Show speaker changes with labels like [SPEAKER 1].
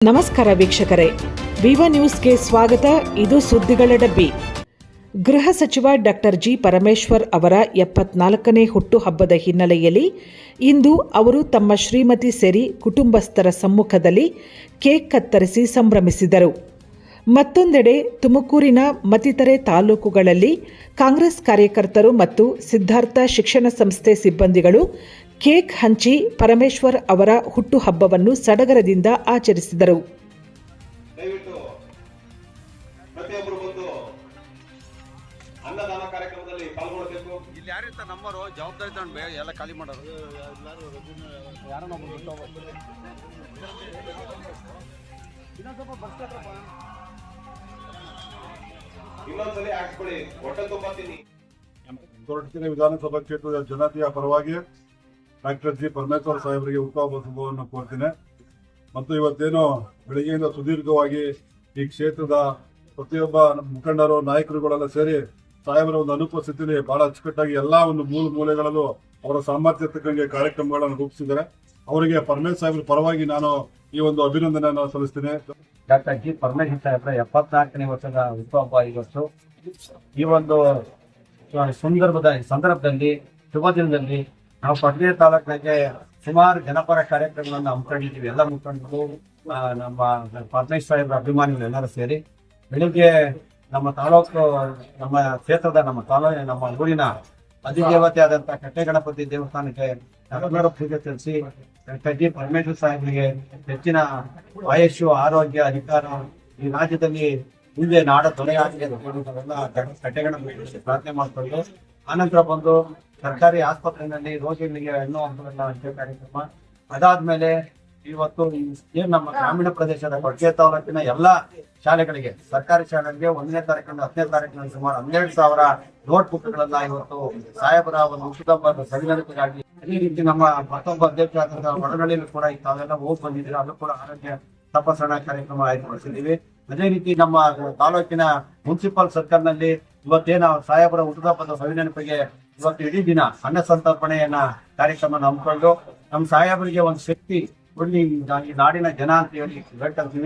[SPEAKER 1] ನಮಸ್ಕಾರ ವೀಕ್ಷಕರೇ, ವಿವಾ ನ್ಯೂಸ್ಗೆ ಸ್ವಾಗತ. ಇದು ಸುದ್ದಿಗಳ ಡಬ್ಬಿ. ಗೃಹ ಸಚಿವ ಡಾಕ್ಟರ್ ಜಿ ಪರಮೇಶ್ವರ್ ಅವರ 74ನೇ ಹುಟ್ಟುಹಬ್ಬದ ಹಿನ್ನೆಲೆಯಲ್ಲಿ ಇಂದು ಅವರು ತಮ್ಮ ಶ್ರೀಮತಿ ಸೇರಿ ಕುಟುಂಬಸ್ಥರ ಸಮ್ಮುಖದಲ್ಲಿ ಕೇಕ್ ಕತ್ತರಿಸಿ ಸಂಭ್ರಮಿಸಿದರು. ಮತ್ತೊಂದೆಡೆ ತುಮಕೂರಿನ ಮತ್ತಿತರೆ ತಾಲೂಕುಗಳಲ್ಲಿ ಕಾಂಗ್ರೆಸ್ ಕಾರ್ಯಕರ್ತರು ಮತ್ತು ಸಿದ್ಧಾರ್ಥ ಶಿಕ್ಷಣ ಸಂಸ್ಥೆ ಸಿಬ್ಬಂದಿಗಳು ಕೇಕ್ ಹಂಚಿ ಪರಮೇಶ್ವರ್ ಅವರ ಹುಟ್ಟುಹಬ್ಬವನ್ನು ಸಡಗರದಿಂದ ಆಚರಿಸಿದರು.
[SPEAKER 2] ಅನ್ನದಾನ ಕಾರ್ಯಕ್ರಮದಲ್ಲಿ ಪಾಲ್ಗೊಳ್ಳಬೇಕು.
[SPEAKER 3] ಇಲ್ಲಿ ಯಾರಿರ್ತ ನಮ್ಮರು ಜವಾಬ್ದಾರಿ ತಗೊಂಡು ಎಲ್ಲ ಖಾಲಿ ಮಾಡೋರು
[SPEAKER 2] ಇನ್ನೊಂದ್ಸಲಿ ಹಾಕ್ಸ್ಕೊಳ್ಳಿ. ಹೊಟ್ಟೆ ತುಂಬಾ ತಿನ್ನಿ.
[SPEAKER 4] ಕೊರಟಗೆರೆ ವಿಧಾನಸಭಾ ಕ್ಷೇತ್ರದ ಜನತೆಯ ಪರವಾಗಿ ಡಾಕ್ಟರ್ ಜಿ ಪರಮೇಶ್ವರ್ ಸಾಹೇಬರಿಗೆ ಹುಟ್ಟುಹಬ್ಬ ಶುಭವನ್ನು ಕೋರ್ತೀನಿ. ಮತ್ತು ಇವತ್ತೇನು ಬೆಳಗ್ಗೆಯಿಂದ ಸುದೀರ್ಘವಾಗಿ ಈ ಕ್ಷೇತ್ರದ ಪ್ರತಿಯೊಬ್ಬ ಮುಖಂಡರು ನಾಯಕರುಗಳೆಲ್ಲ ಸೇರಿ ಸಾಹೇಬರ ಒಂದು ಅನುಪಸ್ಥಿತಿಯಲ್ಲಿ ಬಹಳ ಅಚ್ಚುಕಟ್ಟಾಗಿ ಎಲ್ಲಾ ಒಂದು ಮೂಲೆಗಳಲ್ಲೂ ಅವರ ಸಾಮರ್ಥ್ಯ ತಕ್ಕಂಗೆ ಕಾರ್ಯಕ್ರಮಗಳನ್ನು ರೂಪಿಸಿದ್ದಾರೆ. ಅವರಿಗೆ ಪರಮೇಶ್ವರ್ ಸಾಹೇಬರ ಪರವಾಗಿ ನಾನು ಈ ಒಂದು ಅಭಿನಂದನೆಯನ್ನು ಸಲ್ಲಿಸ್ತೀನಿ.
[SPEAKER 5] ಡಾಕ್ಟರ್ ಜಿ ಪರಮೇಶ್ವರ್ ಸಾಹೇಬರ 74ನೇ ವರ್ಷದ ಹುಟ್ಟುಹಬ್ಬ ಇವತ್ತು. ಈ ಒಂದು ಸಂದರ್ಭದಲ್ಲಿ ಶುಭ ದಿನದಲ್ಲಿ ನಾವು ಕೊರಟಗೆರೆ ತಾಲೂಕಿನಲ್ಲಿ ಸುಮಾರು ಜನಪರ ಕಾರ್ಯಕ್ರಮಗಳನ್ನು ಹಮ್ಮಿಕೊಂಡಿದ್ದೀವಿ. ಎಲ್ಲ ಮುಖಂಡರು, ನಮ್ಮ ಪರಮೇಶ್ವರ್ ಸಾಹೇಬರ ಅಭಿಮಾನಿಗಳು ಎಲ್ಲರೂ ಸೇರಿ ಬೆಳಿಗ್ಗೆ ನಮ್ಮ ತಾಲೂಕು, ನಮ್ಮ ಕ್ಷೇತ್ರದ, ನಮ್ಮ ಊರಿನ ಅಧಿದೇವತೆ ಆದಂತಹ ಕಟ್ಟೆಗಣಪತಿ ದೇವಸ್ಥಾನಕ್ಕೆ ನಗರ ಪೂಜೆ ಸಲ್ಲಿಸಿ ಡಾಕ್ಟರ್ ಜಿ ಪರಮೇಶ್ವರ್ ಸಾಹೇಬರಿಗೆ ಹೆಚ್ಚಿನ ಆಯುಷ್ಯ, ಆರೋಗ್ಯ, ಅಧಿಕಾರ ಈ ರಾಜ್ಯದಲ್ಲಿ ಮುಂದೆ ನಾಡ ದೊರೆಯಾಗಿ ಕಟ್ಟೆಗಣಪತಿ ಪ್ರಾರ್ಥನೆ ಮಾಡಿಕೊಂಡು ಆನಂತರ ಬಂದು ಸರ್ಕಾರಿ ಆಸ್ಪತ್ರೆಯಲ್ಲಿ ರೋಗಿಗಳಿಗೆ ಹಣ್ಣು ಹಂಪಲನ್ನ ಹಂಚೋ ಕಾರ್ಯಕ್ರಮ. ಅದಾದ್ಮೇಲೆ ಇವತ್ತು ಏನ್ ನಮ್ಮ ಗ್ರಾಮೀಣ ಪ್ರದೇಶದ ಕೊರಟಗೆರೆ ತಾಲೂಕಿನ ಎಲ್ಲಾ ಶಾಲೆಗಳಿಗೆ, ಸರ್ಕಾರಿ ಶಾಲೆಗಳಿಗೆ 1ನೇ ತಾರೀಕಿನಿಂದ 10ನೇ ತಾರೀಕಿನಲ್ಲಿ ಸುಮಾರು 12,000 ನೋಟ್ ಬುಕ್ಗಳನ್ನ ಇವತ್ತು ಸಾಹೇಬರ ಒಂದು ಹುಟ್ಟುಹಬ್ಬದ ಸವಿನೆನಪಿಗಾಗಿ, ಅದೇ ರೀತಿ ನಮ್ಮ ಮತ್ತೊಬ್ಬ ಅಧ್ಯಕ್ಷರಾದಂತಹ ಹೊರಗಡೆಯಲ್ಲೂ ಕೂಡ ತಾವೆಲ್ಲ ಹೋಗಿ ಬಂದಿದ್ದೀರಾ, ಅಲ್ಲೂ ಕೂಡ ಆರೋಗ್ಯ ತಪಾಸಣಾ ಕಾರ್ಯಕ್ರಮ ಆಯೋಜಿಸಿದ್ದೀವಿ. ಅದೇ ರೀತಿ ನಮ್ಮ ತಾಲೂಕಿನ ಮುನ್ಸಿಪಲ್ ಸರ್ಕಲ್ ನಲ್ಲಿ ಇವತ್ತೇನು ಸಾಹೇಬರ ಹುಟ್ಟುಹಬ್ಬದ ಸವಿನೆನಪಿಗೆ ಇವತ್ತು ಇಡೀ ದಿನ ಅನ್ನ ಸಂತರ್ಪಣೆಯನ್ನ ಕಾರ್ಯಕ್ರಮ ಹಮ್ಮಿಕೊಂಡು ನಮ್ಮ ಸಾಹೇಬರಿಗೆ ಒಂದು ಶಕ್ತಿ ಕೊಡ್ಲಿ ಈ ನಾಡಿನ ಜನ ಅಂತ ಹೇಳಿ ಹೇಳ್ತೀವಿ.